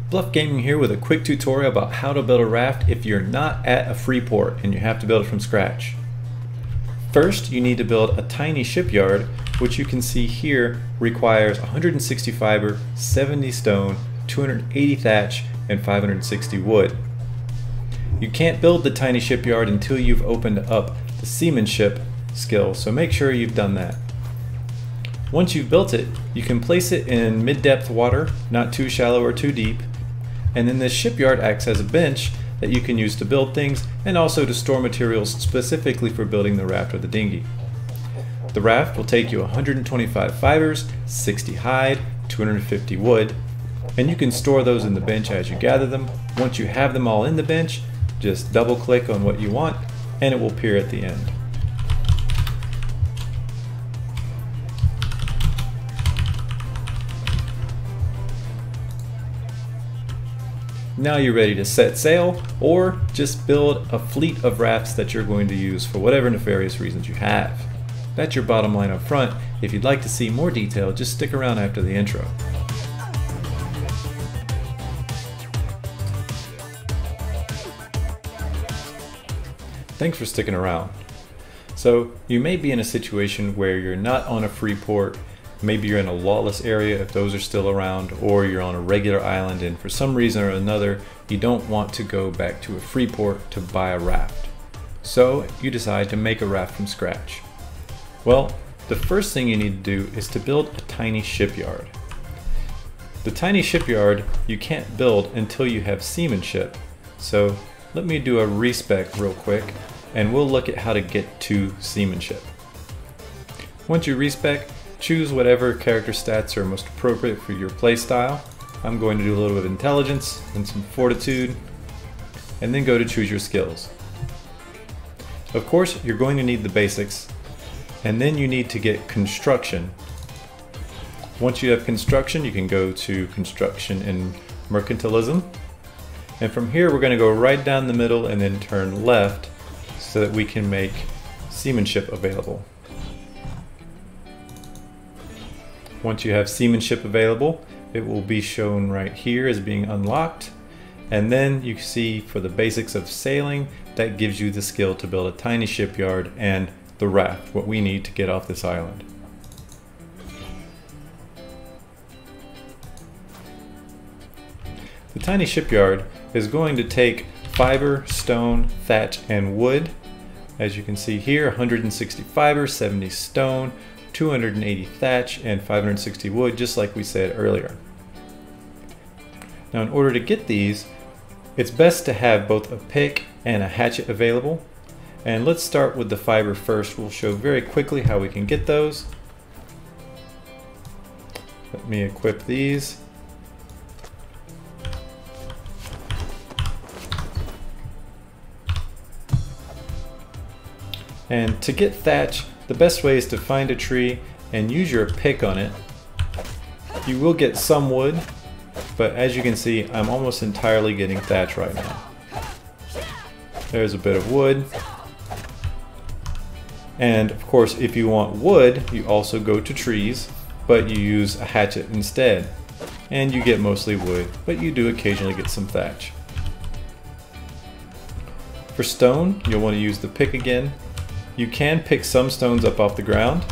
BLUF Gaming here with a quick tutorial about how to build a raft if you're not at a free port and you have to build it from scratch. First, you need to build a tiny shipyard, which you can see here requires 160 fiber, 70 stone, 280 thatch, and 560 wood. You can't build the tiny shipyard until you've opened up the seamanship skill, so make sure you've done that. Once you've built it, you can place it in mid-depth water, not too shallow or too deep, and then this shipyard acts as a bench that you can use to build things and also to store materials specifically for building the raft or the dinghy. The raft will take you 125 fibers, 60 hide, 250 wood, and you can store those in the bench as you gather them. Once you have them all in the bench, just double click on what you want and it will appear at the end. Now you're ready to set sail or just build a fleet of rafts that you're going to use for whatever nefarious reasons you have. That's your bottom line up front. If you'd like to see more detail, just stick around after the intro. Thanks for sticking around. So you may be in a situation where you're not on a free port. Maybe you're in a lawless area if those are still around, or you're on a regular island and for some reason or another you don't want to go back to a free port to buy a raft. So you decide to make a raft from scratch. Well, the first thing you need to do is to build a tiny shipyard. The tiny shipyard you can't build until you have seamanship. So let me do a respec real quick and we'll look at how to get to seamanship. Once you respec, choose whatever character stats are most appropriate for your playstyle. I'm going to do a little bit of intelligence and some fortitude, and then go to choose your skills. Of course, you're going to need the basics, and then you need to get construction. Once you have construction, you can go to construction and mercantilism. And from here, we're going to go right down the middle and then turn left so that we can make seamanship available. Once you have seamanship available, it will be shown right here as being unlocked. And then you see for the basics of sailing, that gives you the skill to build a tiny shipyard and the raft, what we need to get off this island. The tiny shipyard is going to take fiber, stone, thatch, and wood. As you can see here, 160 fiber, 70 stone, 280 thatch, and 560 wood, just like we said earlier. Now in order to get these, it's best to have both a pick and a hatchet available. And let's start with the fiber first. We'll show very quickly how we can get those. Let me equip these. And to get thatch, the best way is to find a tree and use your pick on it. You will get some wood, but as you can see, I'm almost entirely getting thatch right now. There's a bit of wood. And of course, if you want wood, you also go to trees, but you use a hatchet instead. And you get mostly wood, but you do occasionally get some thatch. For stone, you'll want to use the pick again. You can pick some stones up off the ground.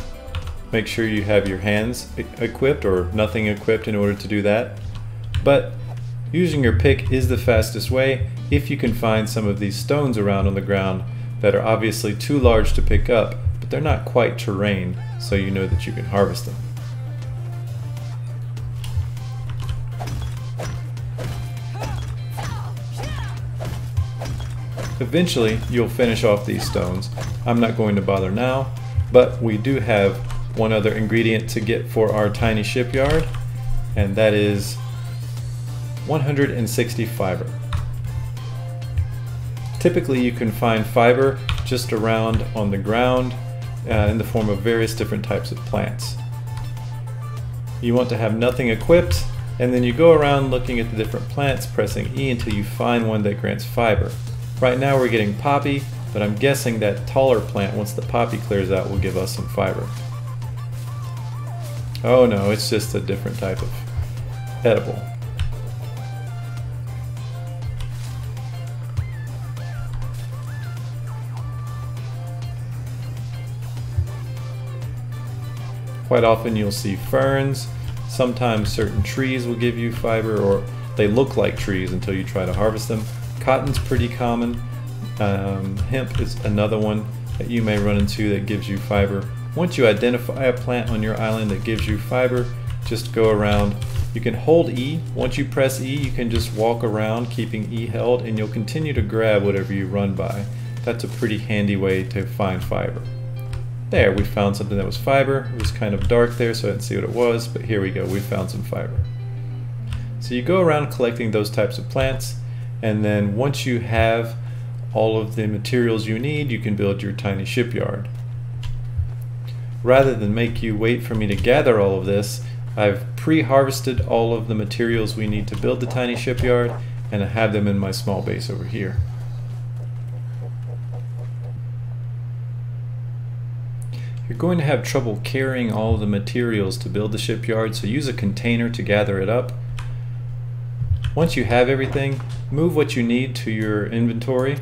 Make sure you have your hands equipped or nothing equipped in order to do that. But using your pick is the fastest way if you can find some of these stones around on the ground that are obviously too large to pick up, but they're not quite terrain, so you know that you can harvest them. Eventually, you'll finish off these stones. I'm not going to bother now, but we do have one other ingredient to get for our tiny shipyard, and that is 160 fiber. Typically, you can find fiber just around on the ground in the form of various different types of plants. You want to have nothing equipped, and then you go around looking at the different plants, pressing E until you find one that grants fiber. Right now we're getting poppy, but I'm guessing that taller plant, once the poppy clears out, will give us some fiber. Oh no, it's just a different type of edible. Quite often you'll see ferns. Sometimes certain trees will give you fiber, or they look like trees until you try to harvest them. Cotton's pretty common. Hemp is another one that you may run into that gives you fiber. Once you identify a plant on your island that gives you fiber, just go around. You can hold E. Once you press E, you can just walk around keeping E held, and you'll continue to grab whatever you run by. That's a pretty handy way to find fiber. There, we found something that was fiber. It was kind of dark there, so I didn't see what it was, but here we go, we found some fiber. So you go around collecting those types of plants, and then once you have all of the materials you need, you can build your tiny shipyard. Rather than make you wait for me to gather all of this, I've pre-harvested all of the materials we need to build the tiny shipyard, and I have them in my small base over here. You're going to have trouble carrying all of the materials to build the shipyard, so use a container to gather it up. Once you have everything, move what you need to your inventory.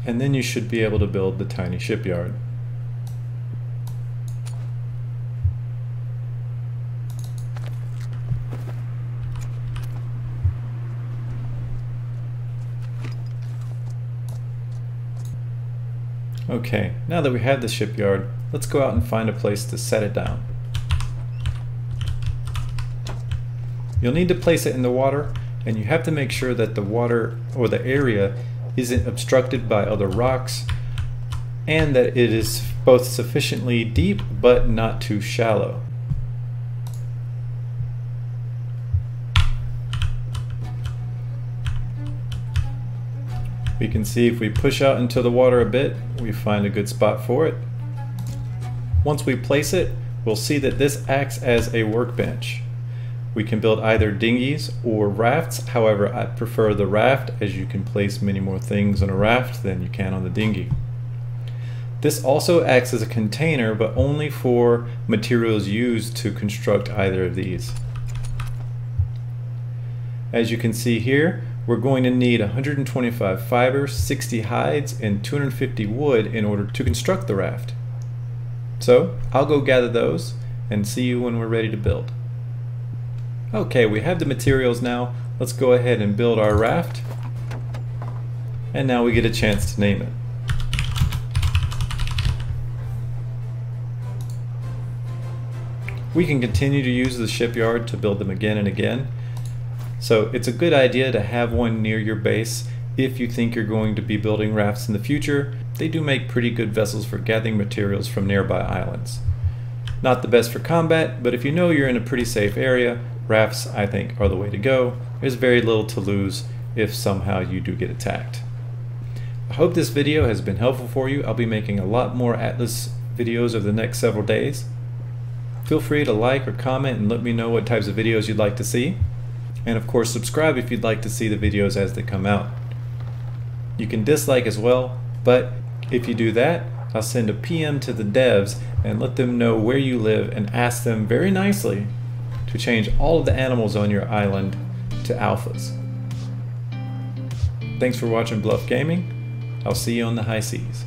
And then you should be able to build the tiny shipyard. Okay, now that we have the shipyard, let's go out and find a place to set it down. You'll need to place it in the water, and you have to make sure that the water or the area isn't obstructed by other rocks, and that it is both sufficiently deep but not too shallow. We can see if we push out into the water a bit, we find a good spot for it. Once we place it, we'll see that this acts as a workbench. We can build either dinghies or rafts. However, I prefer the raft, as you can place many more things on a raft than you can on the dinghy. This also acts as a container, but only for materials used to construct either of these. As you can see here, we're going to need 125 fiber, 60 hides, and 250 wood in order to construct the raft. So I'll go gather those and see you when we're ready to build. Okay, we have the materials now. Let's go ahead and build our raft. And now we get a chance to name it. We can continue to use the shipyard to build them again and again. So it's a good idea to have one near your base if you think you're going to be building rafts in the future. They do make pretty good vessels for gathering materials from nearby islands. Not the best for combat, but if you know you're in a pretty safe area, rafts, I think, are the way to go. There's very little to lose if somehow you do get attacked. I hope this video has been helpful for you. I'll be making a lot more Atlas videos over the next several days. Feel free to like or comment and let me know what types of videos you'd like to see. And of course, subscribe if you'd like to see the videos as they come out. You can dislike as well, but if you do that, I'll send a PM to the devs and let them know where you live and ask them very nicely to change all of the animals on your island to alphas. Thanks for watching BLUF Gaming. I'll see you on the high seas.